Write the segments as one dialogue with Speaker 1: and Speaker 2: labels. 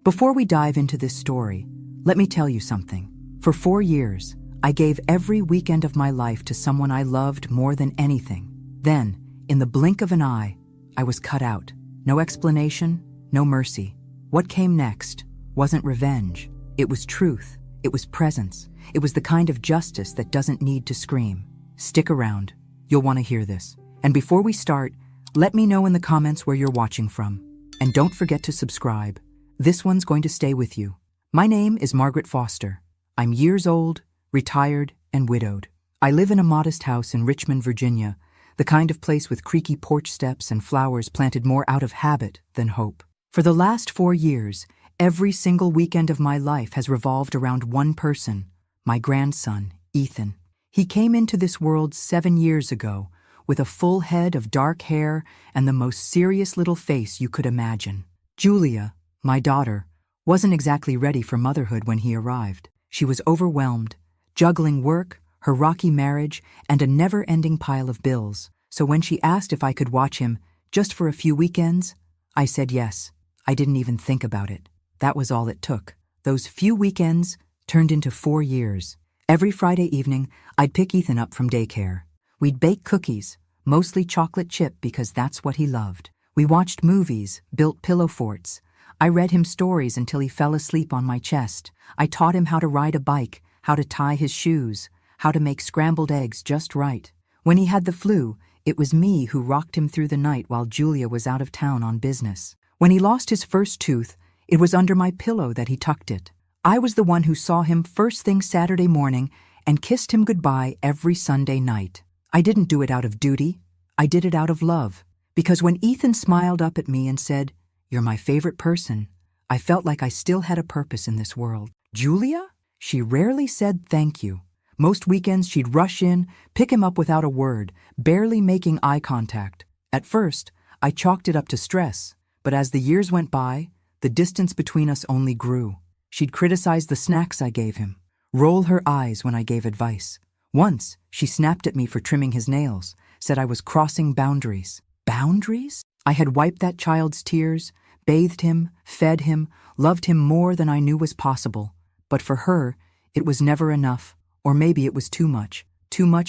Speaker 1: Before we dive into this story, let me tell you something. For 4 years, I gave every weekend of my life to someone I loved more than anything. Then, in the blink of an eye, I was cut out. No explanation, no mercy. What came next wasn't revenge. It was truth. It was presence. It was the kind of justice that doesn't need to scream. Stick around. You'll want to hear this. And before we start, let me know in the comments where you're watching from. And don't forget to subscribe. This one's going to stay with you. My name is Margaret Foster. I'm years old, retired, and widowed. I live in a modest house in Richmond, Virginia, the kind of place with creaky porch steps and flowers planted more out of habit than hope. For the last 4 years, every single weekend of my life has revolved around one person, my grandson, Ethan. He came into this world 7 years ago, with a full head of dark hair and the most serious little face you could imagine. Julia, my daughter, wasn't exactly ready for motherhood when he arrived. She was overwhelmed, juggling work, her rocky marriage, and a never-ending pile of bills. So when she asked if I could watch him just for a few weekends, I said yes. I didn't even think about it. That was all it took. Those few weekends turned into 4 years. Every Friday evening, I'd pick Ethan up from daycare. We'd bake cookies, mostly chocolate chip because that's what he loved. We watched movies, built pillow forts. I read him stories until he fell asleep on my chest. I taught him how to ride a bike, how to tie his shoes, how to make scrambled eggs just right. When he had the flu, it was me who rocked him through the night while Julia was out of town on business. When he lost his first tooth, it was under my pillow that he tucked it. I was the one who saw him first thing Saturday morning and kissed him goodbye every Sunday night. I didn't do it out of duty. I did it out of love. Because when Ethan smiled up at me and said, "You're my favorite person," I felt like I still had a purpose in this world. Julia? She rarely said thank you. Most weekends she'd rush in, pick him up without a word, barely making eye contact. At first, I chalked it up to stress, but as the years went by, the distance between us only grew. She'd criticize the snacks I gave him, roll her eyes when I gave advice. Once, she snapped at me for trimming his nails, said I was crossing boundaries. Boundaries? I had wiped that child's tears, bathed him, fed him, loved him more than I knew was possible. But for her, it was never enough, or maybe it was too much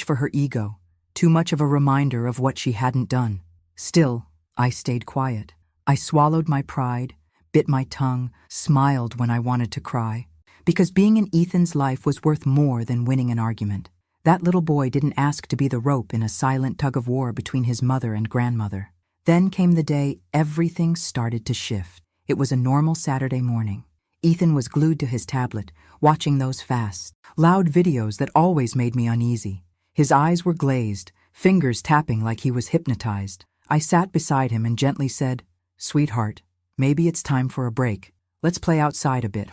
Speaker 1: for her ego, too much of a reminder of what she hadn't done. Still, I stayed quiet. I swallowed my pride, bit my tongue, smiled when I wanted to cry. Because being in Ethan's life was worth more than winning an argument. That little boy didn't ask to be the rope in a silent tug-of-war between his mother and grandmother. Then came the day everything started to shift. It was a normal Saturday morning. Ethan was glued to his tablet, watching those fast, loud videos that always made me uneasy. His eyes were glazed, fingers tapping like he was hypnotized. I sat beside him and gently said, "Sweetheart, maybe it's time for a break. Let's play outside a bit,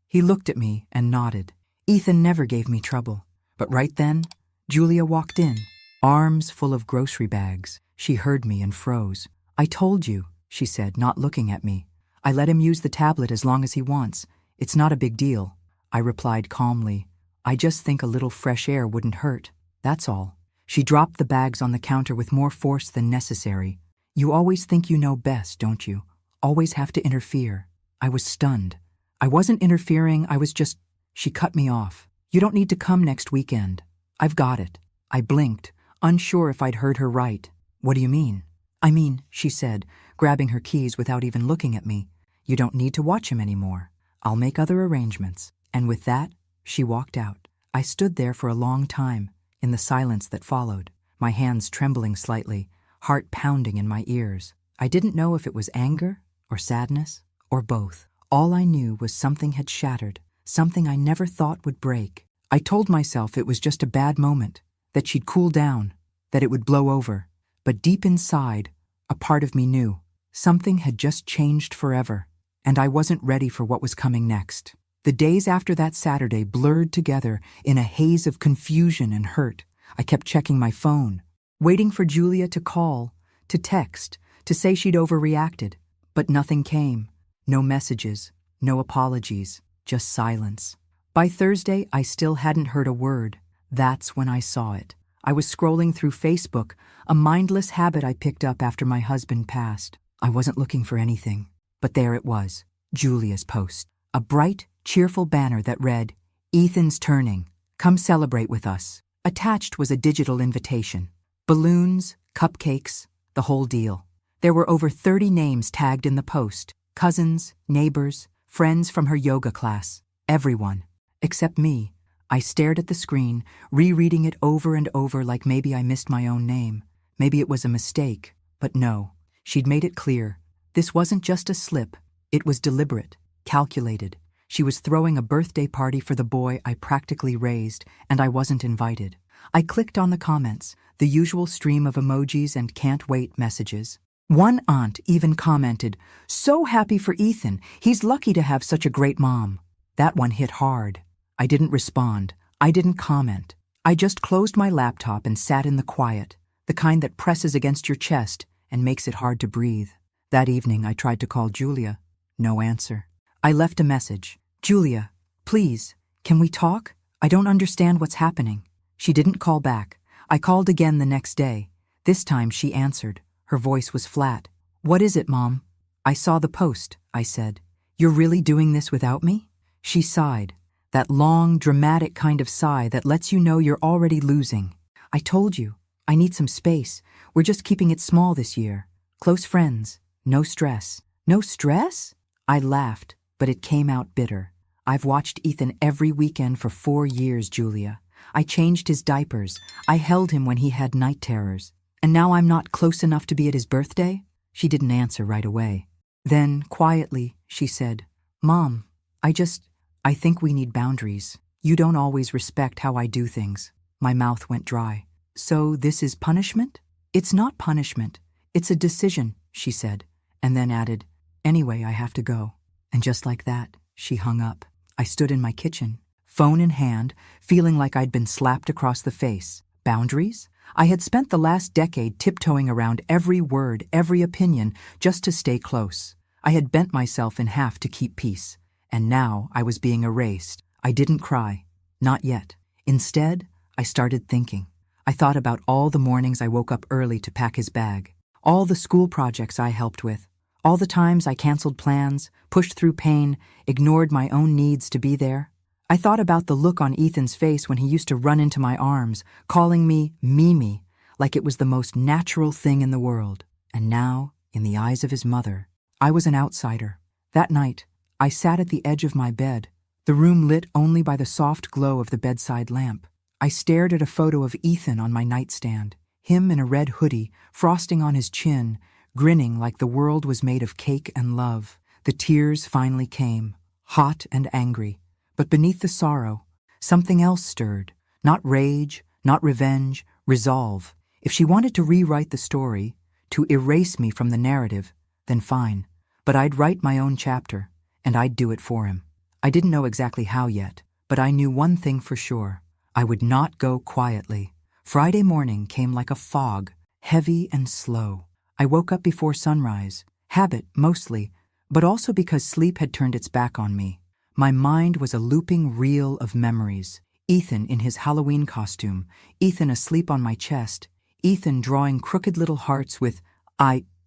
Speaker 1: He looked at me and nodded. Ethan never gave me trouble. But right then, Julia walked in, arms full of grocery bags. She heard me and froze. "I told you," she said, not looking at me. "I let him use the tablet as long as he wants. It's not a big deal." I replied calmly, "I just think a little fresh air wouldn't hurt. That's all." She dropped the bags on the counter with more force than necessary. "You always think you know best, don't you? Always have to interfere." I was stunned. I wasn't interfering, I was just... She cut me off. "You don't need to come next weekend. I've got it." I blinked, unsure if I'd heard her right. "What do you mean?" "I mean," she said, grabbing her keys without even looking at me, "you don't need to watch him anymore. I'll make other arrangements." And with that, she walked out. I stood there for a long time, in the silence that followed, my hands trembling slightly, heart pounding in my ears. I didn't know if it was anger or sadness or both. All I knew was something had shattered, something I never thought would break. I told myself it was just a bad moment, that she'd cool down, that it would blow over. But deep inside, a part of me knew something had just changed forever, and I wasn't ready for what was coming next. The days after that Saturday blurred together in a haze of confusion and hurt. I kept checking my phone, waiting for Julia to call, to text, to say she'd overreacted. But nothing came. No messages, no apologies, just silence. By Thursday, I still hadn't heard a word. That's when I saw it. I was scrolling through Facebook, a mindless habit I picked up after my husband passed. I wasn't looking for anything, but there it was. Julia's post. A bright, cheerful banner that read, "Ethan's turning. Come celebrate with us." Attached was a digital invitation. Balloons, cupcakes, the whole deal. There were over 30 names tagged in the post. Cousins, neighbors, friends from her yoga class. Everyone. Except me. I stared at the screen, rereading it over and over like maybe I missed my own name. Maybe it was a mistake. But no. She'd made it clear. This wasn't just a slip. It was deliberate, calculated. She was throwing a birthday party for the boy I practically raised, and I wasn't invited. I clicked on the comments, the usual stream of emojis and can't wait messages. One aunt even commented, "So happy for Ethan. He's lucky to have such a great mom." That one hit hard. I didn't respond. I didn't comment. I just closed my laptop and sat in the quiet, the kind that presses against your chest and makes it hard to breathe. That evening, I tried to call Julia. No answer. I left a message. "Julia, please, can we talk? I don't understand what's happening." She didn't call back. I called again the next day. This time she answered. Her voice was flat. "What is it, Mom?" "I saw the post," I said. "You're really doing this without me?" She sighed. That long, dramatic kind of sigh that lets you know you're already losing. "I told you. I need some space. We're just keeping it small this year. Close friends. No stress." "No stress?" I laughed, but it came out bitter. "I've watched Ethan every weekend for 4 years, Julia. I changed his diapers. I held him when he had night terrors. And now I'm not close enough to be at his birthday?" She didn't answer right away. Then, quietly, she said, "Mom, I think we need boundaries. You don't always respect how I do things." My mouth went dry. "So this is punishment?" "It's not punishment. It's a decision," she said, and then added, "Anyway, I have to go." And just like that, she hung up. I stood in my kitchen, phone in hand, feeling like I'd been slapped across the face. Boundaries? I had spent the last decade tiptoeing around every word, every opinion, just to stay close. I had bent myself in half to keep peace. And now I was being erased. I didn't cry. Not yet. Instead, I started thinking. I thought about all the mornings I woke up early to pack his bag, all the school projects I helped with, all the times I canceled plans, pushed through pain, ignored my own needs to be there. I thought about the look on Ethan's face when he used to run into my arms, calling me Mimi, like it was the most natural thing in the world. And now, in the eyes of his mother, I was an outsider. That night, I sat at the edge of my bed, the room lit only by the soft glow of the bedside lamp. I stared at a photo of Ethan on my nightstand, him in a red hoodie, frosting on his chin, grinning like the world was made of cake and love. The tears finally came, hot and angry. But beneath the sorrow, something else stirred. Not rage, not revenge, resolve. If she wanted to rewrite the story, to erase me from the narrative, then fine. But I'd write my own chapter. And I'd do it for him. I didn't know exactly how yet, but I knew one thing for sure. I would not go quietly. Friday morning came like a fog, heavy and slow. I woke up before sunrise, habit mostly, but also because sleep had turned its back on me. My mind was a looping reel of memories. Ethan in his Halloween costume, Ethan asleep on my chest, Ethan drawing crooked little hearts with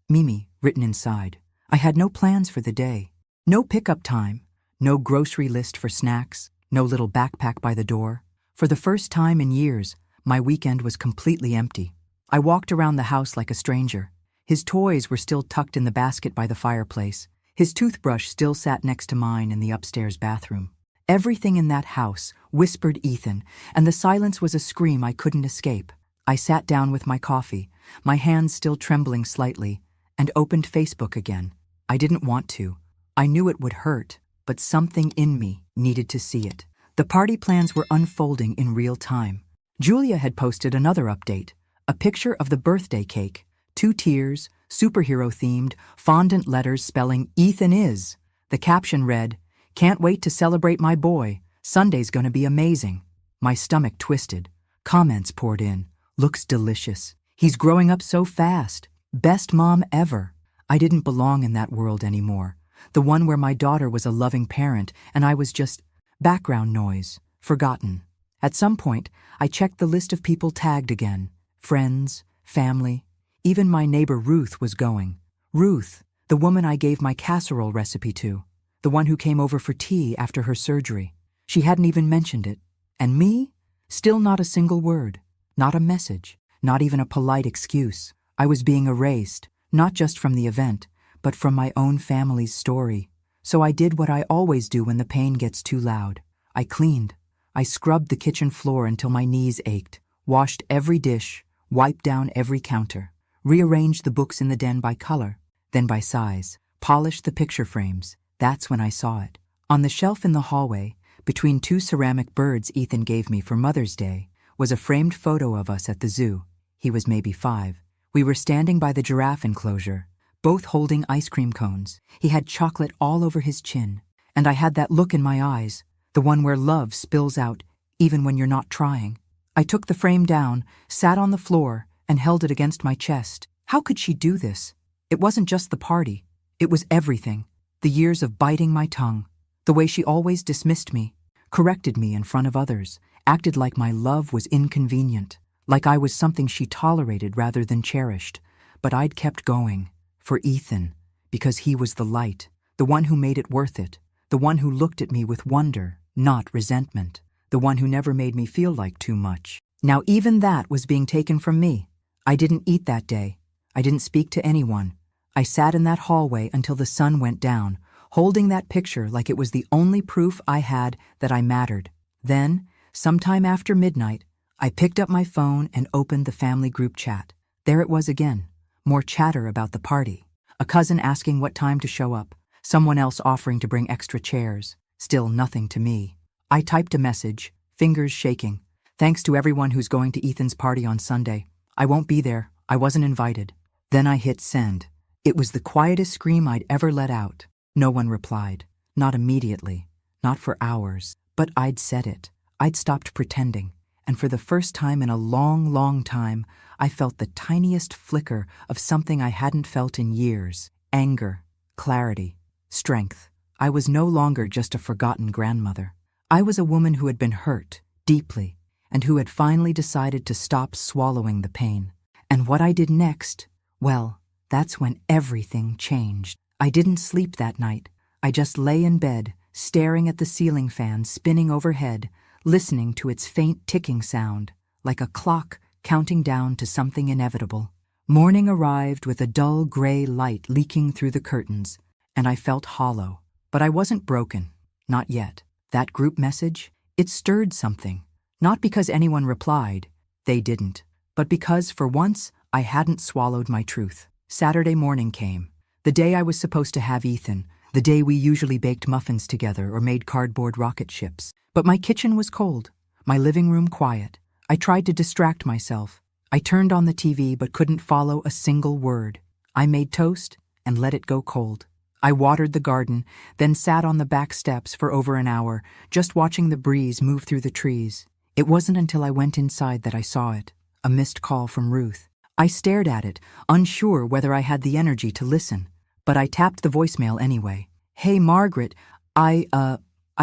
Speaker 1: Mimi written inside. I had no plans for the day. No pickup time, no grocery list for snacks, no little backpack by the door. For the first time in years, my weekend was completely empty. I walked around the house like a stranger. His toys were still tucked in the basket by the fireplace. His toothbrush still sat next to mine in the upstairs bathroom. Everything in that house whispered Ethan, and the silence was a scream I couldn't escape. I sat down with my coffee, my hands still trembling slightly, and opened Facebook again. I didn't want to. I knew it would hurt, but something in me needed to see it. The party plans were unfolding in real time. Julia had posted another update, a picture of the birthday cake, 2 tiers, superhero-themed, fondant letters spelling Ethan is. The caption read, "Can't wait to celebrate my boy. Sunday's gonna be amazing." My stomach twisted. Comments poured in. "Looks delicious. He's growing up so fast. Best mom ever." I didn't belong in that world anymore. The one where my daughter was a loving parent and I was just background noise, forgotten. At some point, I checked the list of people tagged again. Friends, family, even my neighbor Ruth was going. Ruth, the woman I gave my casserole recipe to. the one who came over for tea after her surgery. She hadn't even mentioned it. And me? Still not a single word, not a message, not even a polite excuse. I was being erased, not just from the event, but from my own family's story. So I did what I always do when the pain gets too loud. I cleaned. I scrubbed the kitchen floor until my knees ached, washed every dish, wiped down every counter, rearranged the books in the den by color, then by size, polished the picture frames. That's when I saw it. On the shelf in the hallway, between two ceramic birds Ethan gave me for Mother's Day, was a framed photo of us at the zoo. He was maybe 5. We were standing by the giraffe enclosure, both holding ice cream cones. He had chocolate all over his chin, and I had that look in my eyes, the one where love spills out even when you're not trying. I took the frame down, sat on the floor, and held it against my chest. How could she do this? It wasn't just the party. It was everything. The years of biting my tongue, the way she always dismissed me, corrected me in front of others, acted like my love was inconvenient, like I was something she tolerated rather than cherished. But I'd kept going, for Ethan, because he was the light, the one who made it worth it, the one who looked at me with wonder, not resentment, the one who never made me feel like too much. Now even that was being taken from me. I didn't eat that day. I didn't speak to anyone. I sat in that hallway until the sun went down, holding that picture like it was the only proof I had that I mattered. Then, sometime after midnight, I picked up my phone and opened the family group chat. There it was again, more chatter about the party. A cousin asking what time to show up, someone else offering to bring extra chairs. Still nothing to me. I typed a message, fingers shaking. Thanks to everyone who's going to Ethan's party on Sunday. I won't be there. I wasn't invited. Then I hit send. It was the quietest scream I'd ever let out. No one replied. Not immediately. Not for hours. But I'd said it. I'd stopped pretending. And for the first time in a long, long time, I felt the tiniest flicker of something I hadn't felt in years. Anger, clarity, strength. I was no longer just a forgotten grandmother. I was a woman who had been hurt, deeply, and who had finally decided to stop swallowing the pain. And what I did next, well, that's when everything changed. I didn't sleep that night. I just lay in bed, staring at the ceiling fan spinning overhead, listening to its faint ticking sound, like a clock counting down to something inevitable. Morning arrived with a dull gray light leaking through the curtains, and I felt hollow. But I wasn't broken. Not yet. That group message, it stirred something. Not because anyone replied, they didn't, but because, for once, I hadn't swallowed my truth. Saturday morning came, the day I was supposed to have Ethan, the day we usually baked muffins together or made cardboard rocket ships. But my kitchen was cold, my living room quiet. I tried to distract myself. I turned on the TV but couldn't follow a single word. I made toast and let it go cold. I watered the garden, then sat on the back steps for over an hour, just watching the breeze move through the trees. It wasn't until I went inside that I saw it, a missed call from Ruth. I stared at it, unsure whether I had the energy to listen, but I tapped the voicemail anyway. Hey, Margaret, I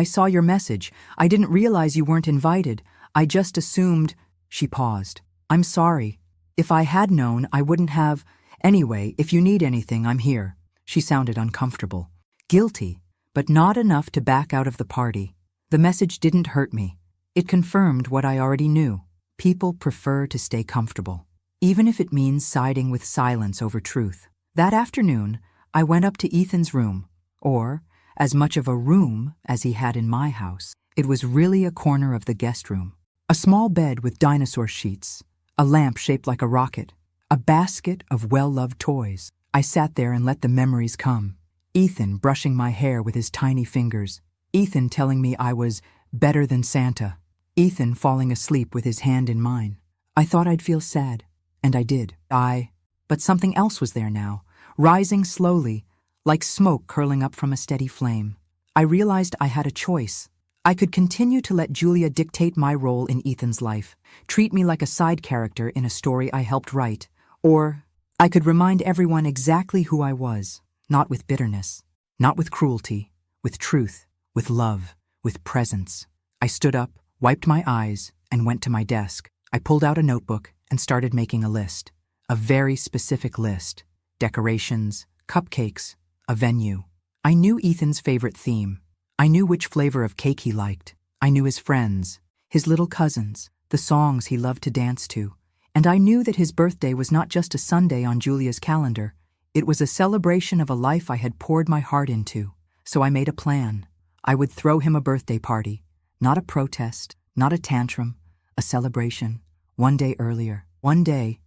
Speaker 1: saw your message. I didn't realize you weren't invited. I just assumed. She paused. I'm sorry. If I had known, I wouldn't have. Anyway, if you need anything, I'm here. She sounded uncomfortable. Guilty, but not enough to back out of the party. The message didn't hurt me. It confirmed what I already knew. People prefer to stay comfortable, even if it means siding with silence over truth. That afternoon, I went up to Ethan's room, or as much of a room as he had in my house. It was really a corner of the guest room. A small bed with dinosaur sheets, a lamp shaped like a rocket, a basket of well-loved toys. I sat there and let the memories come. Ethan brushing my hair with his tiny fingers. Ethan telling me I was better than Santa. Ethan falling asleep with his hand in mine. I thought I'd feel sad, and I did. But something else was there now, rising slowly, like smoke curling up from a steady flame. I realized I had a choice. I could continue to let Julia dictate my role in Ethan's life, treat me like a side character in a story I helped write, or I could remind everyone exactly who I was, not with bitterness, not with cruelty, with truth, with love, with presence. I stood up, wiped my eyes, and went to my desk. I pulled out a notebook and started making a list. A very specific list. Decorations, cupcakes, a venue. I knew Ethan's favorite theme. I knew which flavor of cake he liked. I knew his friends, his little cousins, the songs he loved to dance to. And I knew that his birthday was not just a Sunday on Julia's calendar. It was a celebration of a life I had poured my heart into. So I made a plan. I would throw him a birthday party. Not a protest, not a tantrum, a celebration. One day earlier. One day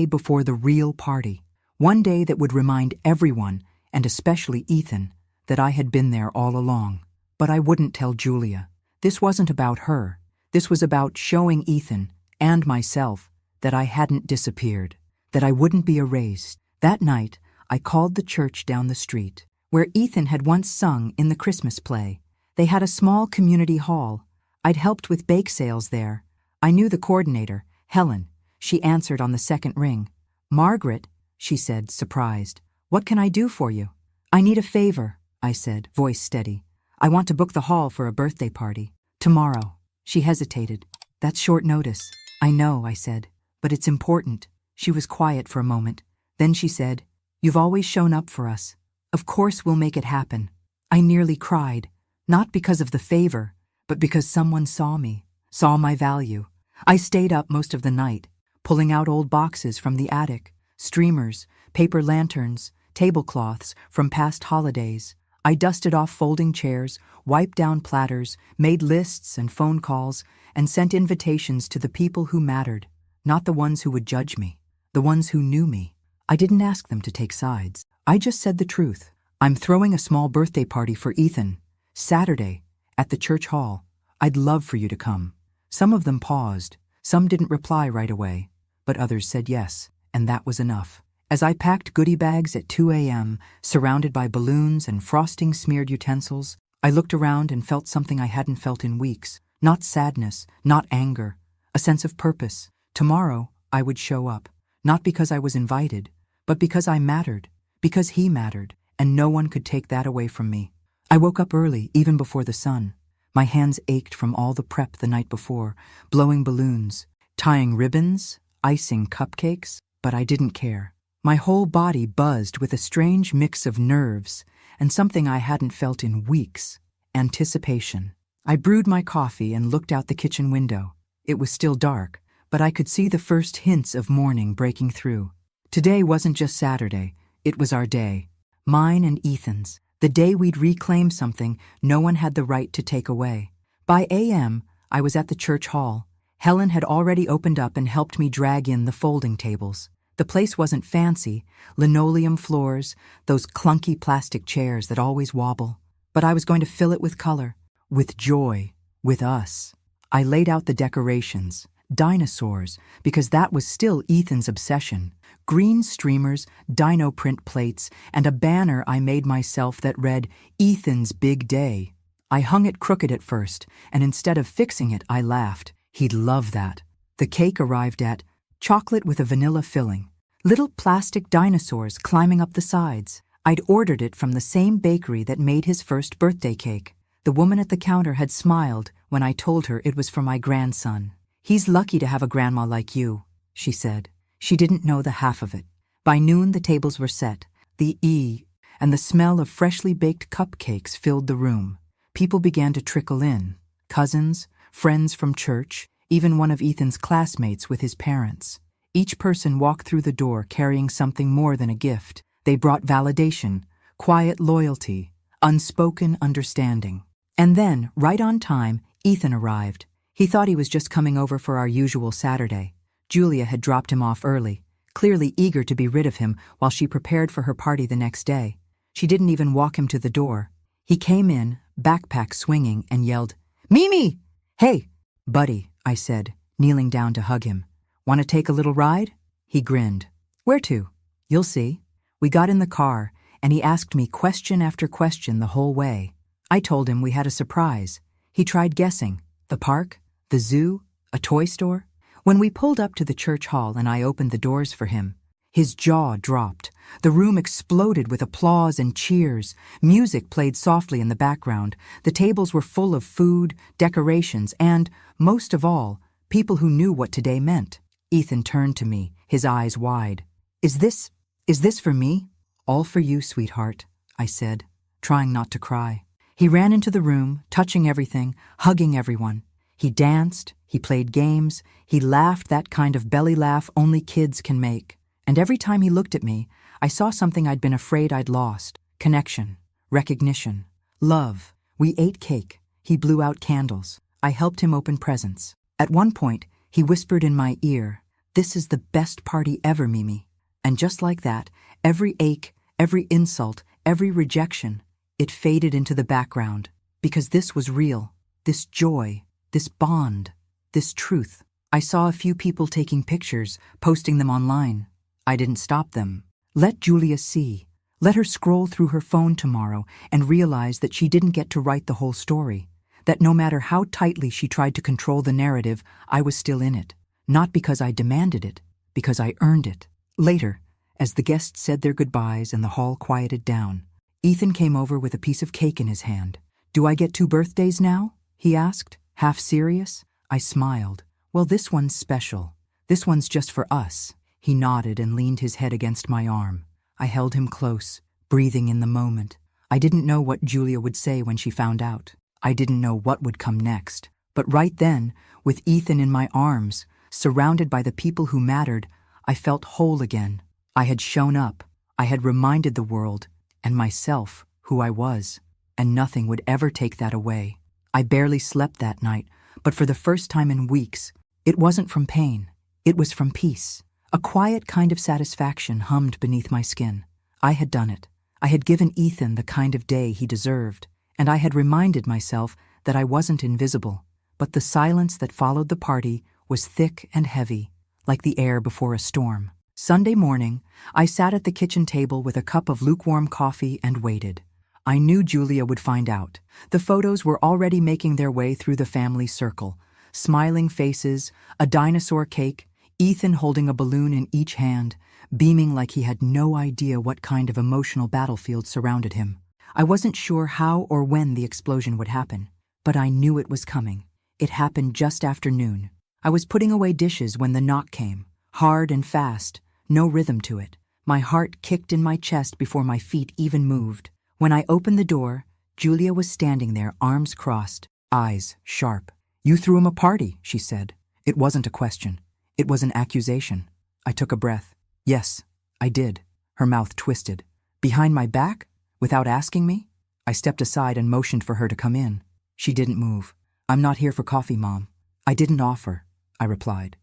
Speaker 1: before the real party. One day that would remind everyone, and especially Ethan, that I had been there all along. But I wouldn't tell Julia. This wasn't about her. This was about showing Ethan, and myself, that I hadn't disappeared, that I wouldn't be erased. That night, I called the church down the street, where Ethan had once sung in the Christmas play. They had a small community hall. I'd helped with bake sales there. I knew the coordinator, Helen. She answered on the second ring. "Margaret," she said, surprised. "What can I do for you?" "I need a favor," I said, voice steady. "I want to book the hall for a birthday party. Tomorrow." She hesitated. "That's short notice." "I know," I said, "but it's important." She was quiet for a moment. Then she said, "You've always shown up for us. Of course we'll make it happen." I nearly cried, not because of the favor, but because someone saw me, saw my value. I stayed up most of the night, pulling out old boxes from the attic, streamers, paper lanterns, tablecloths from past holidays. I dusted off folding chairs, wiped down platters, made lists and phone calls, and sent invitations to the people who mattered, not the ones who would judge me, the ones who knew me. I didn't ask them to take sides. I just said the truth. "I'm throwing a small birthday party for Ethan, Saturday, at the church hall. I'd love for you to come." Some of them paused. Some didn't reply right away, but others said yes, and that was enough. As I packed goodie bags at 2 a.m., surrounded by balloons and frosting-smeared utensils, I looked around and felt something I hadn't felt in weeks. Not sadness, not anger, a sense of purpose. Tomorrow, I would show up, not because I was invited, but because I mattered, because he mattered, and no one could take that away from me. I woke up early, even before the sun. My hands ached from all the prep the night before, blowing balloons, tying ribbons, icing cupcakes, but I didn't care. My whole body buzzed with a strange mix of nerves and something I hadn't felt in weeks, anticipation. I brewed my coffee and looked out the kitchen window. It was still dark, but I could see the first hints of morning breaking through. Today wasn't just Saturday, it was our day. Mine and Ethan's. The day we'd reclaim something no one had the right to take away. By a.m., I was at the church hall. Helen had already opened up and helped me drag in the folding tables. The place wasn't fancy, linoleum floors, those clunky plastic chairs that always wobble. But I was going to fill it with color, with joy, with us. I laid out the decorations, dinosaurs, because that was still Ethan's obsession. Green streamers, dino print plates, and a banner I made myself that read, "Ethan's Big Day." I hung it crooked at first, and instead of fixing it, I laughed. He'd love that. The cake arrived at chocolate with a vanilla filling. Little plastic dinosaurs climbing up the sides. I'd ordered it from the same bakery that made his first birthday cake. The woman at the counter had smiled when I told her it was for my grandson. "He's lucky to have a grandma like you," she said. She didn't know the half of it. By noon, the tables were set. And the smell of freshly baked cupcakes filled the room. People began to trickle in. Cousins, friends from church, even one of Ethan's classmates with his parents. Each person walked through the door carrying something more than a gift. They brought validation, quiet loyalty, unspoken understanding. And then, right on time, Ethan arrived. He thought he was just coming over for our usual Saturday. Julia had dropped him off early, clearly eager to be rid of him while she prepared for her party the next day. She didn't even walk him to the door. He came in, backpack swinging, and yelled, "Mimi!" "Hey, buddy," I said, kneeling down to hug him. "Want to take a little ride?" He grinned. "Where to?" "You'll see." We got in the car, and he asked me question after question the whole way. I told him we had a surprise. He tried guessing. The park? The zoo? A toy store? When we pulled up to the church hall and I opened the doors for him, his jaw dropped. The room exploded with applause and cheers. Music played softly in the background. The tables were full of food, decorations, and, most of all, people who knew what today meant. Ethan turned to me, his eyes wide. Is this for me?" "All for you, sweetheart," I said. trying not to cry. He ran into the room, touching everything, hugging everyone. He danced, he played games, he laughed that kind of belly laugh only kids can make. And every time he looked at me, I saw something I'd been afraid I'd lost. Connection, recognition, love. We ate cake. He blew out candles. I helped him open presents. At one point, he whispered in my ear, "This is the best party ever, Mimi." And just like that, every ache, every insult, every rejection, it faded into the background. Because this was real. This joy, this bond, this truth. I saw a few people taking pictures, posting them online. I didn't stop them. Let Julia see. Let her scroll through her phone tomorrow and realize that she didn't get to write the whole story. That no matter how tightly she tried to control the narrative, I was still in it. Not because I demanded it, because I earned it. Later, as the guests said their goodbyes and the hall quieted down, Ethan came over with a piece of cake in his hand. "Do I get 2 birthdays now?" he asked, half serious. I smiled. "Well, this one's special. This one's just for us." He nodded and leaned his head against my arm. I held him close, breathing in the moment. I didn't know what Julia would say when she found out. I didn't know what would come next. But right then, with Ethan in my arms, surrounded by the people who mattered, I felt whole again. I had shown up. I had reminded the world, and myself, who I was. And nothing would ever take that away. I barely slept that night, but for the first time in weeks, it wasn't from pain. It was from peace. A quiet kind of satisfaction hummed beneath my skin. I had done it. I had given Ethan the kind of day he deserved, and I had reminded myself that I wasn't invisible. But the silence that followed the party was thick and heavy, like the air before a storm. Sunday morning, I sat at the kitchen table with a cup of lukewarm coffee and waited. I knew Julia would find out. The photos were already making their way through the family circle. Smiling faces, a dinosaur cake, Ethan holding a balloon in each hand, beaming like he had no idea what kind of emotional battlefield surrounded him. I wasn't sure how or when the explosion would happen, but I knew it was coming. It happened just after noon. I was putting away dishes when the knock came, hard and fast, no rhythm to it. My heart kicked in my chest before my feet even moved. When I opened the door, Julia was standing there, arms crossed, eyes sharp. "You threw him a party," she said. It wasn't a question. It was an accusation. I took a breath. "Yes, I did." Her mouth twisted. "Behind my back? Without asking me?" I stepped aside and motioned for her to come in. She didn't move. "I'm not here for coffee, Mom." "I didn't offer," I replied.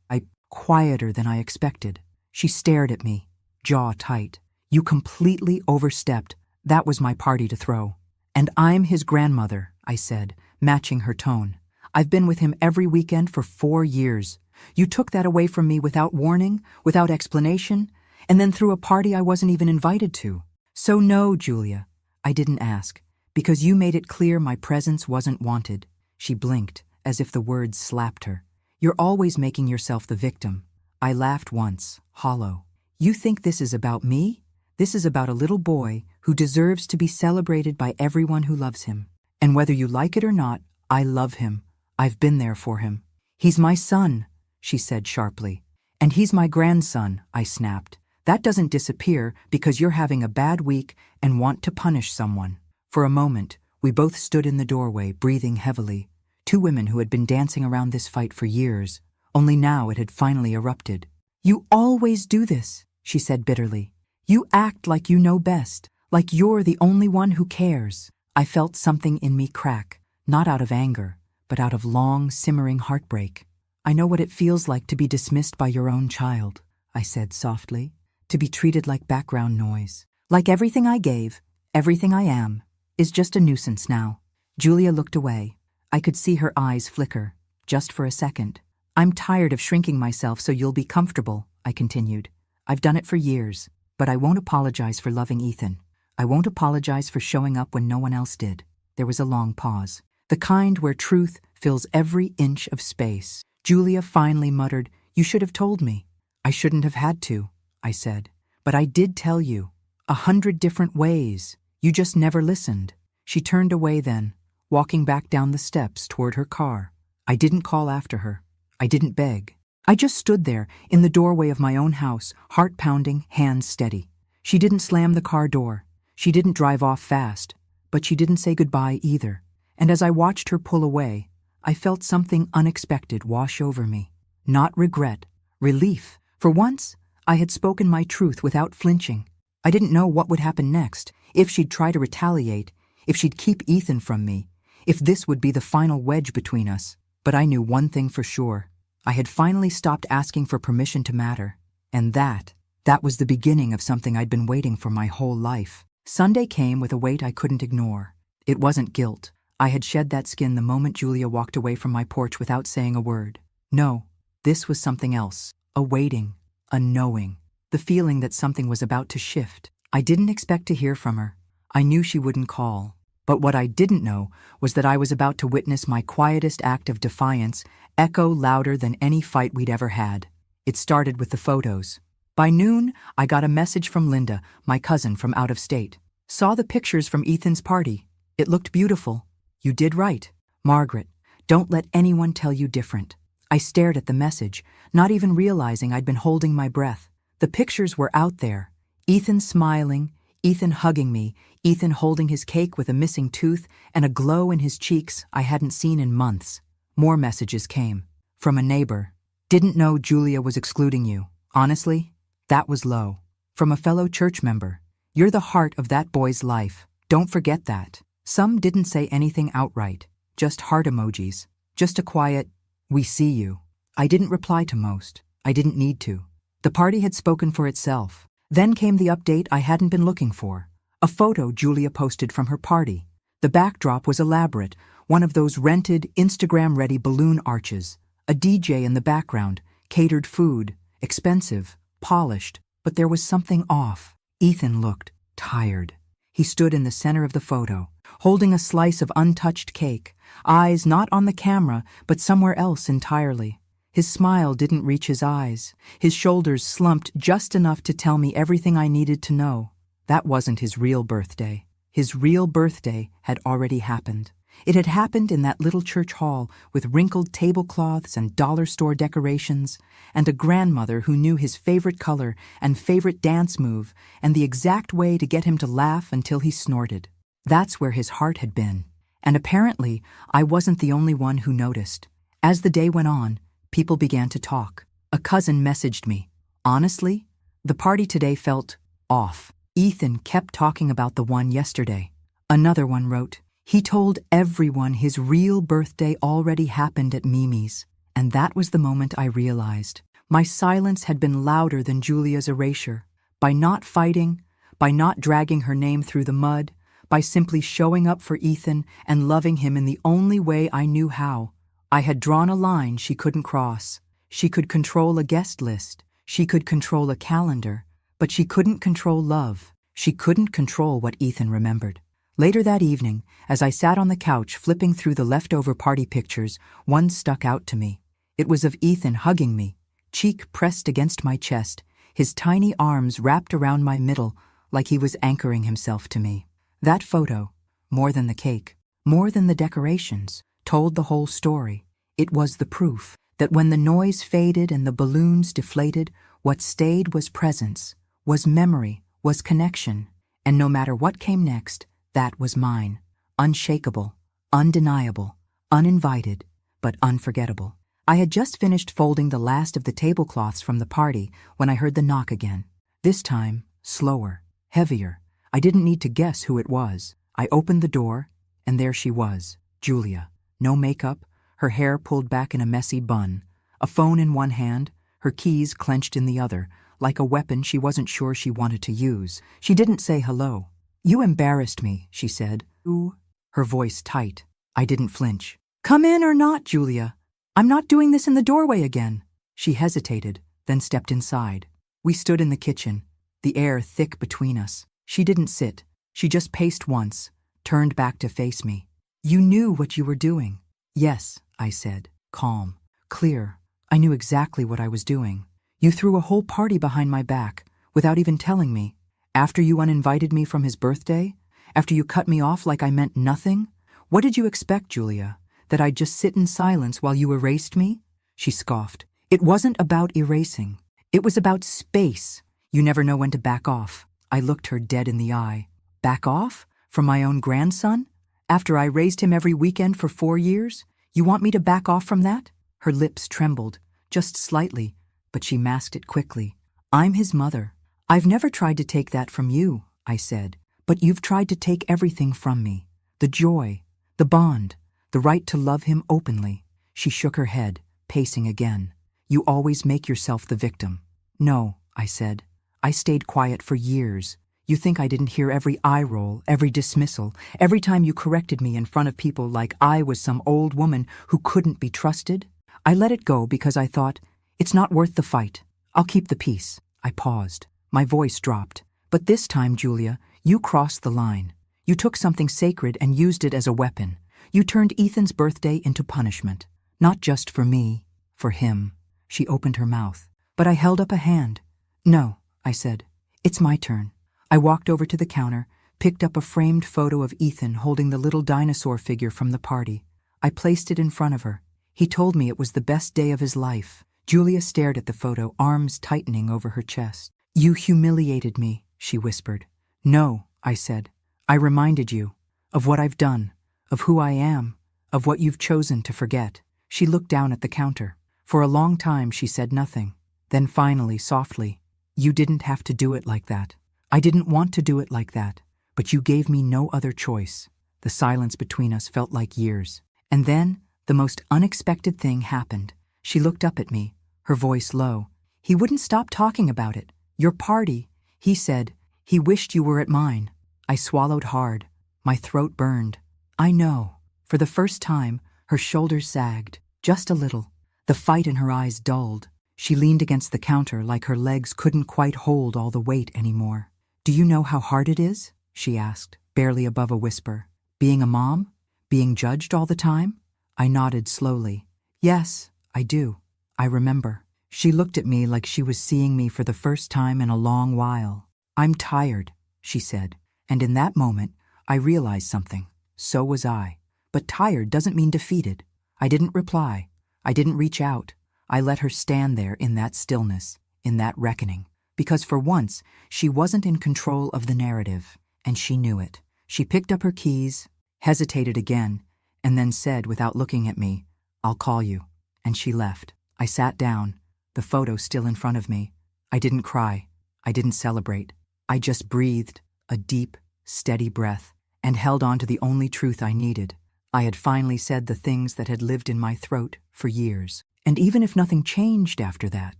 Speaker 1: Quieter than I expected. She stared at me, jaw tight. "You completely overstepped. That was my party to throw." "And I'm his grandmother," I said, matching her tone. "I've been with him every weekend for 4 years. You took that away from me without warning, without explanation, and then threw a party I wasn't even invited to." "So no, Julia, I didn't ask, because you made it clear my presence wasn't wanted." She blinked, as if the words slapped her. "You're always making yourself the victim." I laughed once, hollow. "You think this is about me? This is about a little boy who deserves to be celebrated by everyone who loves him. And whether you like it or not, I love him. I've been there for him." "He's my son," she said sharply. "And he's my grandson," I snapped. "That doesn't disappear because you're having a bad week and want to punish someone." For a moment, we both stood in the doorway, breathing heavily. 2 women who had been dancing around this fight for years, only now it had finally erupted. "You always do this," she said bitterly. "You act like you know best, like you're the only one who cares." I felt something in me crack, not out of anger, but out of long, simmering heartbreak. "I know what it feels like to be dismissed by your own child," I said softly, "to be treated like background noise. Like everything I gave, everything I am, is just a nuisance now." Julia looked away. I could see her eyes flicker, just for a second. "I'm tired of shrinking myself so you'll be comfortable," I continued. "I've done it for years, but I won't apologize for loving Ethan. I won't apologize for showing up when no one else did." There was a long pause, the kind where truth fills every inch of space. Julia finally muttered, "You should have told me." "I shouldn't have had to," I said. "But I did tell you. 100 different ways. You just never listened." She turned away then, walking back down the steps toward her car. I didn't call after her. I didn't beg. I just stood there in the doorway of my own house, heart pounding, hands steady. She didn't slam the car door. She didn't drive off fast. But she didn't say goodbye either, and as I watched her pull away, I felt something unexpected wash over me. Not regret, relief. For once, I had spoken my truth without flinching. I didn't know what would happen next, if she'd try to retaliate, if she'd keep Ethan from me, if this would be the final wedge between us. But I knew one thing for sure. I had finally stopped asking for permission to matter, and that was the beginning of something I'd been waiting for my whole life. Sunday came with a weight I couldn't ignore. It wasn't guilt. I had shed that skin the moment Julia walked away from my porch without saying a word. No, this was something else. A waiting, a knowing, the feeling that something was about to shift. I didn't expect to hear from her. I knew she wouldn't call. But what I didn't know was that I was about to witness my quietest act of defiance echo louder than any fight we'd ever had. It started with the photos. By noon, I got a message from Linda, my cousin from out of state. Saw the pictures from Ethan's party. It looked beautiful. You did right. Margaret, don't let anyone tell you different. I stared at the message, not even realizing I'd been holding my breath. The pictures were out there. Ethan smiling, Ethan hugging me, Ethan holding his cake with a missing tooth and a glow in his cheeks I hadn't seen in months. More messages came. From a neighbor. Didn't know Julia was excluding you. Honestly, that was low. From a fellow church member. You're the heart of that boy's life. Don't forget that. Some didn't say anything outright. Just heart emojis. Just a quiet, "We see you." I didn't reply to most. I didn't need to. The party had spoken for itself. Then came the update I hadn't been looking for. A photo Julia posted from her party. The backdrop was elaborate, one of those rented, Instagram-ready balloon arches. A DJ in the background, catered food, expensive, polished, but there was something off. Ethan looked tired. He stood in the center of the photo, holding a slice of untouched cake, eyes not on the camera, but somewhere else entirely. His smile didn't reach his eyes. His shoulders slumped just enough to tell me everything I needed to know. That wasn't his real birthday. His real birthday had already happened. It had happened in that little church hall with wrinkled tablecloths and dollar store decorations, and a grandmother who knew his favorite color and favorite dance move and the exact way to get him to laugh until he snorted. That's where his heart had been. And apparently, I wasn't the only one who noticed. As the day went on, people began to talk. A cousin messaged me. Honestly, the party today felt off. Ethan kept talking about the one yesterday. Another one wrote, he told everyone his real birthday already happened at Mimi's. And that was the moment I realized. My silence had been louder than Julia's erasure. By not fighting, by not dragging her name through the mud, by simply showing up for Ethan and loving him in the only way I knew how, I had drawn a line she couldn't cross. She could control a guest list. She could control a calendar. But she couldn't control love. She couldn't control what Ethan remembered. Later that evening, as I sat on the couch flipping through the leftover party pictures, one stuck out to me. It was of Ethan hugging me, cheek pressed against my chest, his tiny arms wrapped around my middle like he was anchoring himself to me. That photo, more than the cake, more than the decorations, told the whole story. It was the proof that when the noise faded and the balloons deflated, what stayed was presence, was memory, was connection, and no matter what came next, that was mine. Unshakable, undeniable, uninvited, but unforgettable. I had just finished folding the last of the tablecloths from the party when I heard the knock again. This time, slower, heavier. I didn't need to guess who it was. I opened the door, and there she was, Julia. No makeup, her hair pulled back in a messy bun, a phone in one hand, her keys clenched in the other, like a weapon she wasn't sure she wanted to use. She didn't say hello. You embarrassed me, she said. Ooh. Her voice tight. I didn't flinch. Come in or not, Julia. I'm not doing this in the doorway again. She hesitated, then stepped inside. We stood in the kitchen, the air thick between us. She didn't sit. She just paced once, turned back to face me. You knew what you were doing. Yes, I said, calm, clear. I knew exactly what I was doing. You threw a whole party behind my back, without even telling me. After you uninvited me from his birthday? After you cut me off like I meant nothing? What did you expect, Julia? That I'd just sit in silence while you erased me? She scoffed. It wasn't about erasing. It was about space. You never know when to back off. I looked her dead in the eye. Back off? From my own grandson? After I raised him every weekend for 4 years? You want me to back off from that? Her lips trembled, just slightly, but she masked it quickly. I'm his mother. I've never tried to take that from you, I said, but you've tried to take everything from me. The joy, the bond, the right to love him openly. She shook her head, pacing again. You always make yourself the victim. No, I said. I stayed quiet for years. You think I didn't hear every eye roll, every dismissal, every time you corrected me in front of people like I was some old woman who couldn't be trusted? I let it go because I thought, it's not worth the fight. I'll keep the peace. I paused. My voice dropped. But this time, Julia, you crossed the line. You took something sacred and used it as a weapon. You turned Ethan's birthday into punishment. Not just for me, for him. She opened her mouth. But I held up a hand. No, I said. It's my turn. I walked over to the counter, picked up a framed photo of Ethan holding the little dinosaur figure from the party. I placed it in front of her. He told me it was the best day of his life. Julia stared at the photo, arms tightening over her chest. You humiliated me, she whispered. No, I said. I reminded you of what I've done, of who I am, of what you've chosen to forget. She looked down at the counter. For a long time she said nothing. Then finally, softly, you didn't have to do it like that. I didn't want to do it like that, but you gave me no other choice. The silence between us felt like years. And then, the most unexpected thing happened. She looked up at me, her voice low. He wouldn't stop talking about it. Your party, he said. He wished you were at mine. I swallowed hard. My throat burned. I know. For the first time, her shoulders sagged, just a little. The fight in her eyes dulled. She leaned against the counter like her legs couldn't quite hold all the weight anymore. Do you know how hard it is? She asked, barely above a whisper. Being a mom? Being judged all the time? I nodded slowly. Yes, I do. I remember. She looked at me like she was seeing me for the first time in a long while. I'm tired, she said. And in that moment, I realized something. So was I. But tired doesn't mean defeated. I didn't reply. I didn't reach out. I let her stand there in that stillness, in that reckoning. Because for once, she wasn't in control of the narrative, and she knew it. She picked up her keys, hesitated again, and then said without looking at me, I'll call you. And she left. I sat down, the photo still in front of me. I didn't cry. I didn't celebrate. I just breathed, a deep, steady breath, and held on to the only truth I needed. I had finally said the things that had lived in my throat for years. And even if nothing changed after that,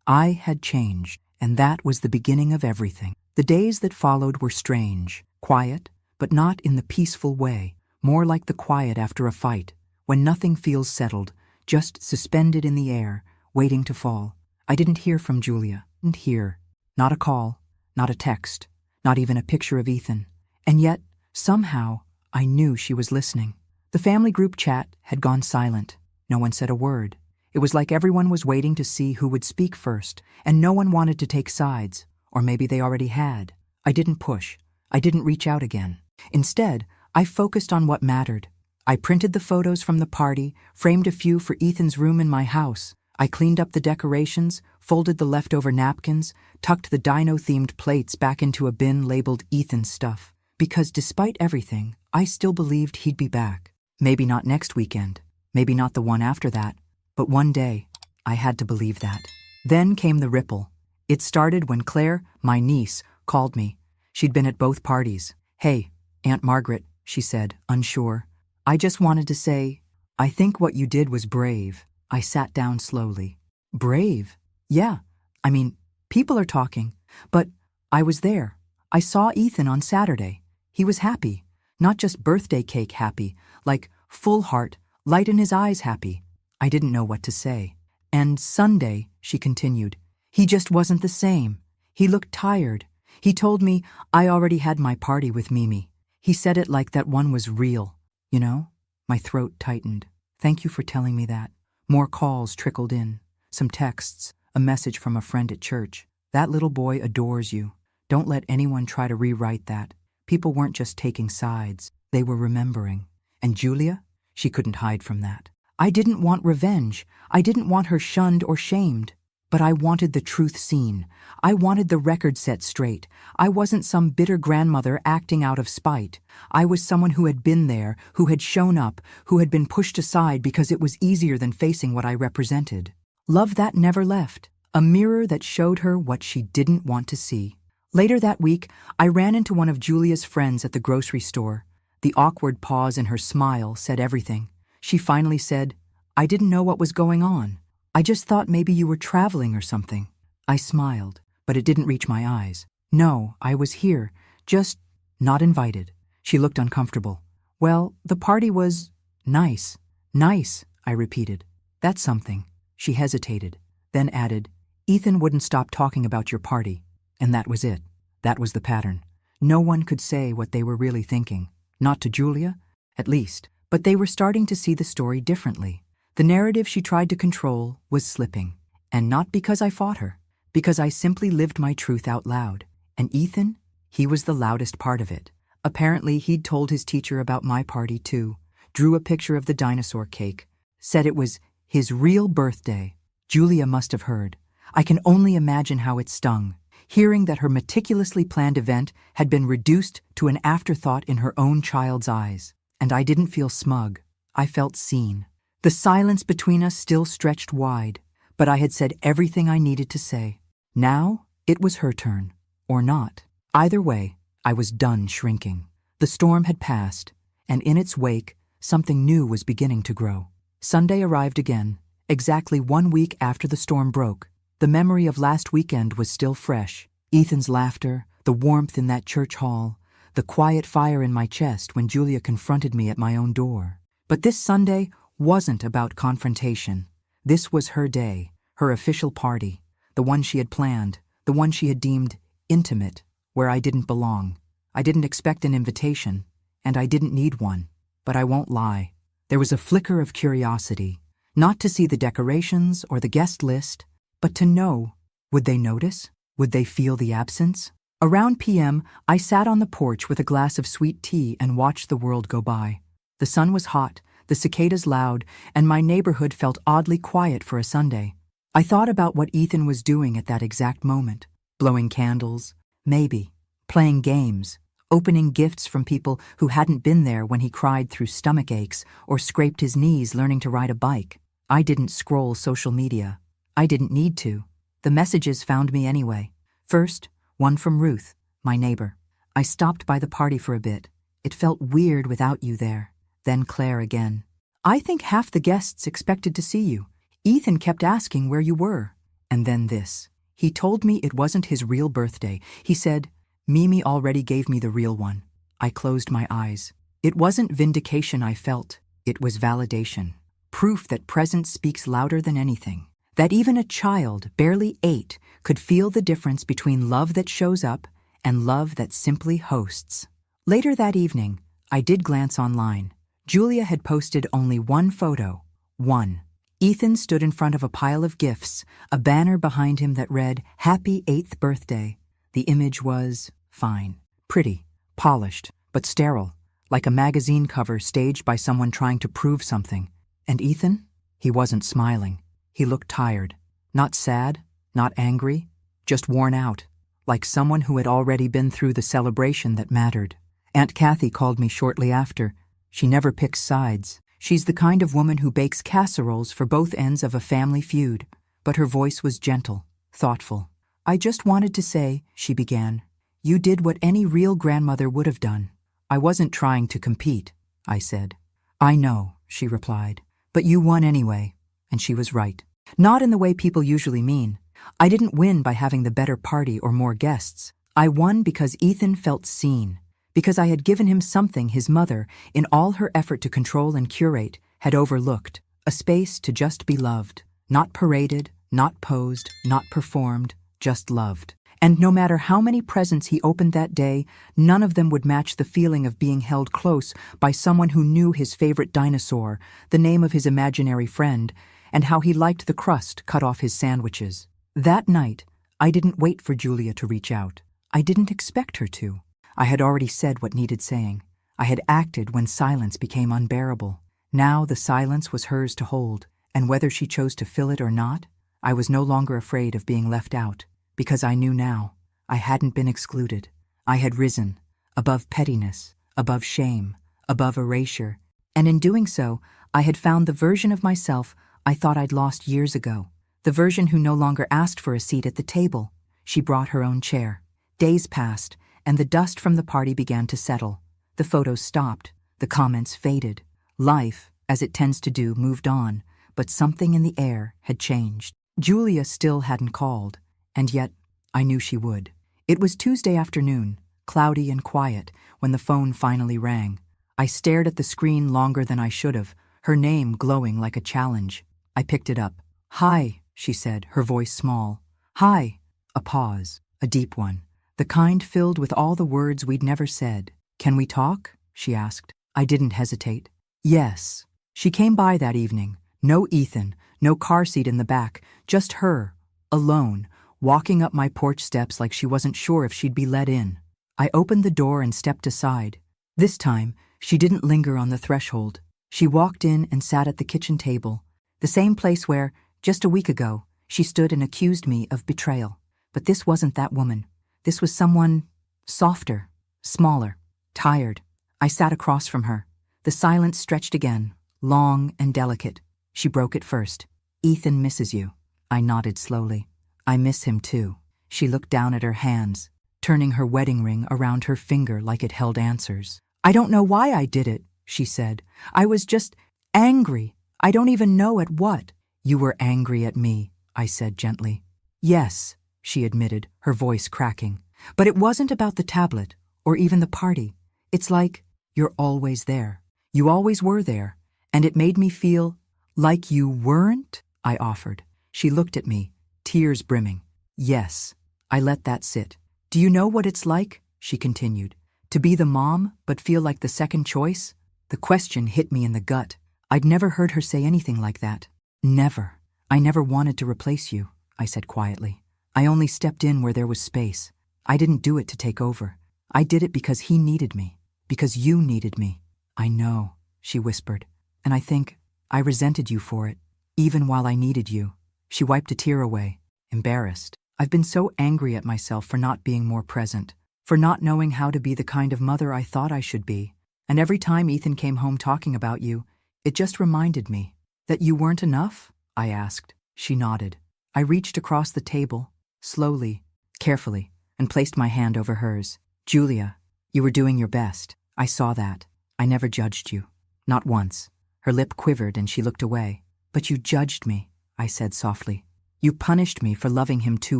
Speaker 1: I had changed, and that was the beginning of everything. The days that followed were strange, quiet, but not in the peaceful way, more like the quiet after a fight, when nothing feels settled, just suspended in the air, waiting to fall. I didn't hear from Julia. Didn't hear. Not a call, not a text, not even a picture of Ethan. And yet, somehow, I knew she was listening. The family group chat had gone silent. No one said a word. It was like everyone was waiting to see who would speak first, and no one wanted to take sides, or maybe they already had. I didn't push. I didn't reach out again. Instead, I focused on what mattered. I printed the photos from the party, framed a few for Ethan's room in my house. I cleaned up the decorations, folded the leftover napkins, tucked the dino-themed plates back into a bin labeled Ethan's stuff. Because despite everything, I still believed he'd be back. Maybe not next weekend, maybe not the one after that, but one day, I had to believe that. Then came the ripple. It started when Claire, my niece, called me. She'd been at both parties. Hey, Aunt Margaret, she said, unsure. I just wanted to say, I think what you did was brave. I sat down slowly. Brave? Yeah. I mean, people are talking. But I was there. I saw Ethan on Saturday. He was happy. Not just birthday cake happy, like full heart, light in his eyes happy. I didn't know what to say. And Sunday, she continued, he just wasn't the same. He looked tired. He told me I already had my party with Mimi. He said it like that one was real. You know? My throat tightened. Thank you for telling me that. More calls trickled in. Some texts. A message from a friend at church. That little boy adores you. Don't let anyone try to rewrite that. People weren't just taking sides. They were remembering. And Julia? She couldn't hide from that. I didn't want revenge. I didn't want her shunned or shamed. But I wanted the truth seen. I wanted the record set straight. I wasn't some bitter grandmother acting out of spite. I was someone who had been there, who had shown up, who had been pushed aside because it was easier than facing what I represented. Love that never left. A mirror that showed her what she didn't want to see. Later that week, I ran into one of Julia's friends at the grocery store. The awkward pause in her smile said everything. She finally said, "I didn't know what was going on. I just thought maybe you were traveling or something." I smiled, but it didn't reach my eyes. "No, I was here, just not invited." She looked uncomfortable. "Well, the party was nice." "Nice," I repeated. "That's something." She hesitated, then added, "Ethan wouldn't stop talking about your party." And that was it. That was the pattern. No one could say what they were really thinking. Not to Julia, at least. But they were starting to see the story differently. The narrative she tried to control was slipping. And not because I fought her. Because I simply lived my truth out loud. And Ethan? He was the loudest part of it. Apparently, he'd told his teacher about my party too. Drew a picture of the dinosaur cake. Said it was his real birthday. Julia must have heard. I can only imagine how it stung. Hearing that her meticulously planned event had been reduced to an afterthought in her own child's eyes. And I didn't feel smug. I felt seen. The silence between us still stretched wide, but I had said everything I needed to say. Now, it was her turn. Or not. Either way, I was done shrinking. The storm had passed, and in its wake, something new was beginning to grow. Sunday arrived again, exactly 1 week after the storm broke. The memory of last weekend was still fresh. Ethan's laughter, the warmth in that church hall, the quiet fire in my chest when Julia confronted me at my own door. But this Sunday wasn't about confrontation. This was her day, her official party, the one she had planned, the one she had deemed intimate, where I didn't belong. I didn't expect an invitation, and I didn't need one. But I won't lie. There was a flicker of curiosity, not to see the decorations or the guest list, but to know, would they notice? Would they feel the absence? Around p.m., I sat on the porch with a glass of sweet tea and watched the world go by. The sun was hot, the cicadas loud, and my neighborhood felt oddly quiet for a Sunday. I thought about what Ethan was doing at that exact moment. Blowing candles, maybe. Playing games. Opening gifts from people who hadn't been there when he cried through stomach aches or scraped his knees learning to ride a bike. I didn't scroll social media. I didn't need to. The messages found me anyway. First, one from Ruth, my neighbor. I stopped by the party for a bit. It felt weird without you there. Then Claire again. "I think half the guests expected to see you. Ethan kept asking where you were." And then this. He told me it wasn't his real birthday. He said, "Mimi already gave me the real one." I closed my eyes. It wasn't vindication I felt. It was validation. Proof that presence speaks louder than anything. That even a child, barely 8, could feel the difference between love that shows up and love that simply hosts. Later that evening, I did glance online. Julia had posted only one photo. One. Ethan stood in front of a pile of gifts, a banner behind him that read, "Happy 8th birthday." The image was fine, pretty, polished, but sterile, like a magazine cover staged by someone trying to prove something. And Ethan? He wasn't smiling. He looked tired. Not sad, not angry, just worn out, like someone who had already been through the celebration that mattered. Aunt Kathy called me shortly after. She never picks sides. She's the kind of woman who bakes casseroles for both ends of a family feud. But her voice was gentle, thoughtful. "I just wanted to say," she began, "you did what any real grandmother would have done." "I wasn't trying to compete," I said. "I know," she replied, "but you won anyway." And she was right. Not in the way people usually mean. I didn't win by having the better party or more guests. I won because Ethan felt seen. Because I had given him something his mother, in all her effort to control and curate, had overlooked. A space to just be loved. Not paraded, not posed, not performed, just loved. And no matter how many presents he opened that day, none of them would match the feeling of being held close by someone who knew his favorite dinosaur, the name of his imaginary friend, and how he liked the crust cut off his sandwiches. That night, I didn't wait for Julia to reach out. I didn't expect her to. I had already said what needed saying. I had acted when silence became unbearable. Now the silence was hers to hold, and whether she chose to fill it or not, I was no longer afraid of being left out, because I knew now I hadn't been excluded. I had risen, above pettiness, above shame, above erasure, and in doing so, I had found the version of myself I thought I'd lost years ago, the version who no longer asked for a seat at the table. She brought her own chair. Days passed, and the dust from the party began to settle. The photos stopped, the comments faded. Life, as it tends to do, moved on, but something in the air had changed. Julia still hadn't called, and yet I knew she would. It was Tuesday afternoon, cloudy and quiet, when the phone finally rang. I stared at the screen longer than I should have, her name glowing like a challenge. I picked it up. "Hi," she said, her voice small. "Hi." A pause, a deep one, the kind filled with all the words we'd never said. "Can we talk?" she asked. I didn't hesitate. Yes. She came by that evening. No Ethan, no car seat in the back, just her, alone, walking up my porch steps like she wasn't sure if she'd be let in. I opened the door and stepped aside. This time, she didn't linger on the threshold. She walked in and sat at the kitchen table, the same place where, just a week ago, she stood and accused me of betrayal. But this wasn't that woman. This was someone softer, smaller, tired. I sat across from her. The silence stretched again, long and delicate. She broke it first. "Ethan misses you." I nodded slowly. "I miss him too." She looked down at her hands, turning her wedding ring around her finger like it held answers. "I don't know why I did it," she said. "I was just angry. I don't even know at what." "You were angry at me," I said gently. "Yes," she admitted, her voice cracking. "But it wasn't about the tablet, or even the party. It's like, you're always there. You always were there. And it made me feel like you weren't," I offered. She looked at me, tears brimming. "Yes." I let that sit. "Do you know what it's like?" she continued. "To be the mom, but feel like the second choice?" The question hit me in the gut. I'd never heard her say anything like that. "Never. I never wanted to replace you," I said quietly. "I only stepped in where there was space. I didn't do it to take over. I did it because he needed me. Because you needed me." "I know," she whispered. "And I think I resented you for it, even while I needed you." She wiped a tear away, embarrassed. "I've been so angry at myself for not being more present, for not knowing how to be the kind of mother I thought I should be. And every time Ethan came home talking about you, it just reminded me." "That you weren't enough?" I asked. She nodded. I reached across the table, slowly, carefully, and placed my hand over hers. "Julia, you were doing your best. I saw that. I never judged you. Not once." Her lip quivered and she looked away. "But you judged me," I said softly. "You punished me for loving him too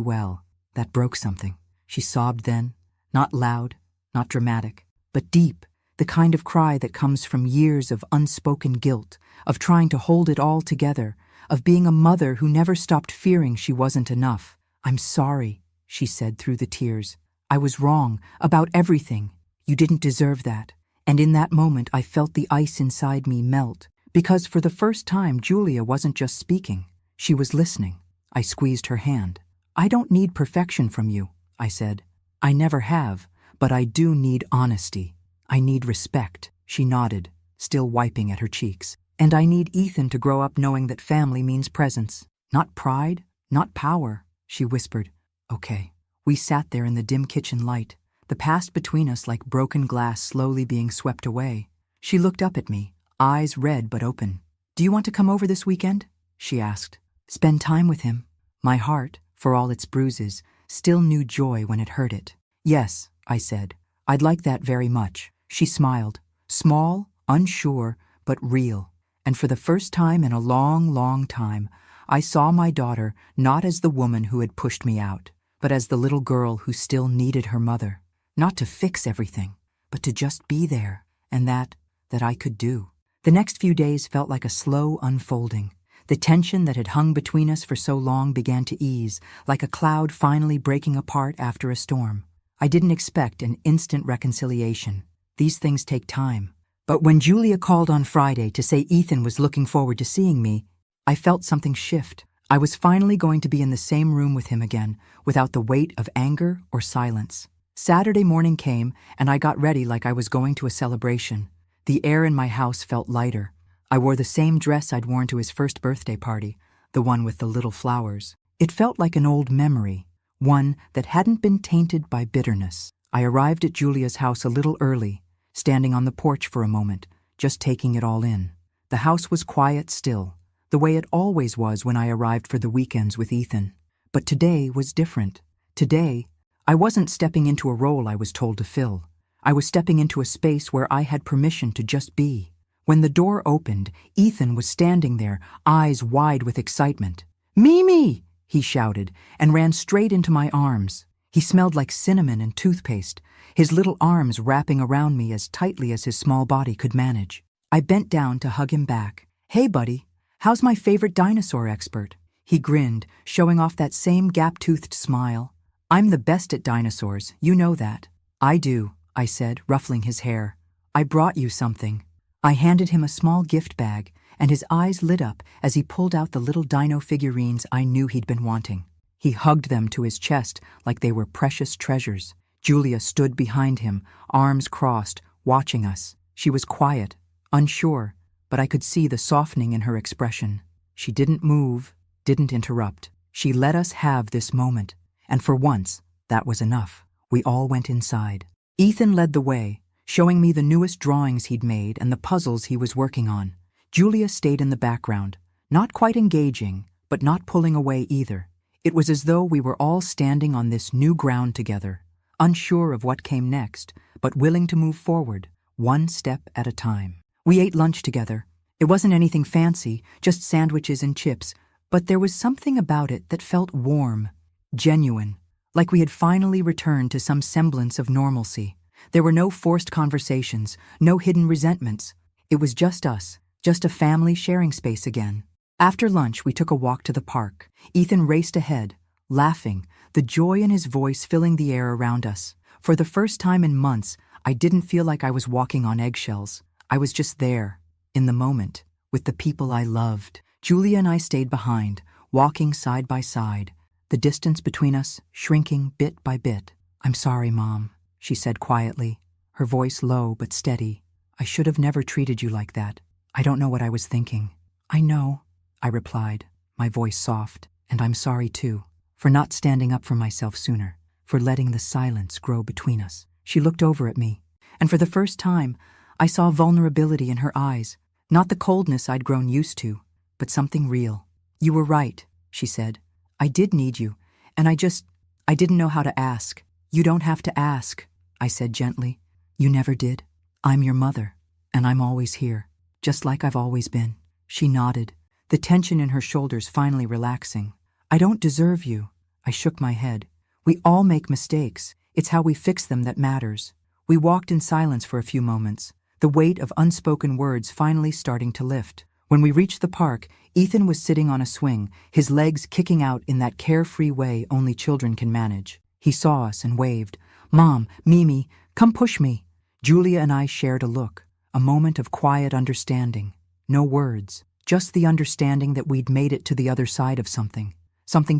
Speaker 1: well." That broke something. She sobbed then, not loud, not dramatic, but deep, the kind of cry that comes from years of unspoken guilt, of trying to hold it all together, of being a mother who never stopped fearing she wasn't enough. "I'm sorry," she said through the tears. "I was wrong about everything. You didn't deserve that." And in that moment I felt the ice inside me melt, because for the first time Julia wasn't just speaking, she was listening. I squeezed her hand. "I don't need perfection from you," I said. "I never have, but I do need honesty. I need respect." She nodded, still wiping at her cheeks. "And I need Ethan to grow up knowing that family means presence, not pride, not power," she whispered. "Okay." We sat there in the dim kitchen light, the past between us like broken glass slowly being swept away. She looked up at me, eyes red but open. "Do you want to come over this weekend?" she asked. "Spend time with him." My heart, for all its bruises, still knew joy when it hurt it. "Yes," I said. "I'd like that very much." She smiled, small, unsure, but real. And for the first time in a long, long time, I saw my daughter not as the woman who had pushed me out, but as the little girl who still needed her mother. Not to fix everything, but to just be there, and that I could do. The next few days felt like a slow unfolding. The tension that had hung between us for so long began to ease, like a cloud finally breaking apart after a storm. I didn't expect an instant reconciliation. These things take time. But when Julia called on Friday to say Ethan was looking forward to seeing me, I felt something shift. I was finally going to be in the same room with him again, without the weight of anger or silence. Saturday morning came, and I got ready like I was going to a celebration. The air in my house felt lighter. I wore the same dress I'd worn to his first birthday party, the one with the little flowers. It felt like an old memory, one that hadn't been tainted by bitterness. I arrived at Julia's house a little early, standing on the porch for a moment, just taking it all in. The house was quiet still, the way it always was when I arrived for the weekends with Ethan. But today was different. Today, I wasn't stepping into a role I was told to fill. I was stepping into a space where I had permission to just be. When the door opened, Ethan was standing there, eyes wide with excitement. "Mimi!" he shouted, and ran straight into my arms. He smelled like cinnamon and toothpaste, his little arms wrapping around me as tightly as his small body could manage. I bent down to hug him back. "Hey, buddy, how's my favorite dinosaur expert?" He grinned, showing off that same gap-toothed smile. "I'm the best at dinosaurs, you know that." "I do," I said, ruffling his hair. "I brought you something." I handed him a small gift bag, and his eyes lit up as he pulled out the little dino figurines I knew he'd been wanting. He hugged them to his chest like they were precious treasures. Julia stood behind him, arms crossed, watching us. She was quiet, unsure, but I could see the softening in her expression. She didn't move, didn't interrupt. She let us have this moment, and for once, that was enough. We all went inside. Ethan led the way, showing me the newest drawings he'd made and the puzzles he was working on. Julia stayed in the background, not quite engaging, but not pulling away either. It was as though we were all standing on this new ground together, unsure of what came next, but willing to move forward, one step at a time. We ate lunch together. It wasn't anything fancy, just sandwiches and chips, but there was something about it that felt warm, genuine, like we had finally returned to some semblance of normalcy. There were no forced conversations, no hidden resentments. It was just us, just a family sharing space again. After lunch, we took a walk to the park. Ethan raced ahead, laughing, the joy in his voice filling the air around us. For the first time in months, I didn't feel like I was walking on eggshells. I was just there, in the moment, with the people I loved. Julia and I stayed behind, walking side by side, the distance between us shrinking bit by bit. "I'm sorry, Mom," she said quietly, her voice low but steady. "I should have never treated you like that. I don't know what I was thinking." "I know," I replied, my voice soft, "and I'm sorry too, for not standing up for myself sooner, for letting the silence grow between us." She looked over at me, and for the first time, I saw vulnerability in her eyes, not the coldness I'd grown used to, but something real. "You were right," she said. "I did need you, and I didn't know how to ask." "You don't have to ask," I said gently. "You never did. I'm your mother, and I'm always here, just like I've always been." She nodded, the tension in her shoulders finally relaxing. "I don't deserve you." I shook my head. "We all make mistakes. It's how we fix them that matters." We walked in silence for a few moments, the weight of unspoken words finally starting to lift. When we reached the park, Ethan was sitting on a swing, his legs kicking out in that carefree way only children can manage. He saw us and waved. "Mom, Mimi, come push me." Julia and I shared a look, a moment of quiet understanding. No words, just the understanding that we'd made it to the other side of something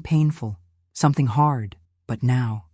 Speaker 1: painful, something hard. But now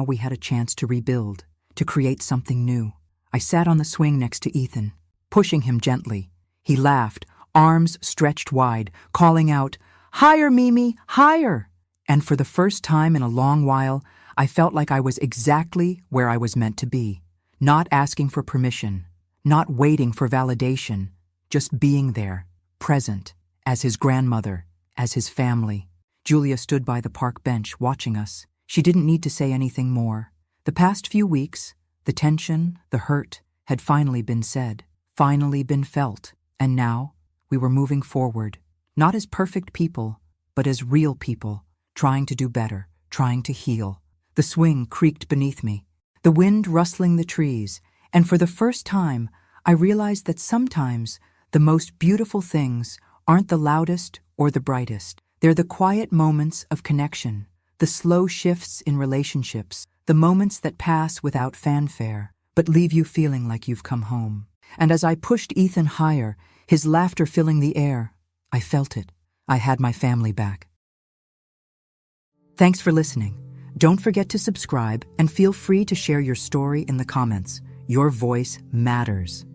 Speaker 1: we had a chance to rebuild, to create something new. I sat on the swing next to Ethan, pushing him gently. He laughed, arms stretched wide, calling out, "Higher, Mimi, higher!" And for the first time in a long while, I felt like I was exactly where I was meant to be, not asking for permission, not waiting for validation, just being there, present, as his grandmother, as his family. Julia stood by the park bench watching us. She didn't need to say anything more. The past few weeks, the tension, the hurt, had finally been said, finally been felt, and now we were moving forward, not as perfect people, but as real people, trying to do better, trying to heal. The swing creaked beneath me, the wind rustling the trees, and for the first time, I realized that sometimes the most beautiful things aren't the loudest or the brightest. They're the quiet moments of connection, the slow shifts in relationships, the moments that pass without fanfare, but leave you feeling like you've come home. And as I pushed Ethan higher, his laughter filling the air, I felt it. I had my family back. Thanks for listening. Don't forget to subscribe and feel free to share your story in the comments. Your voice matters.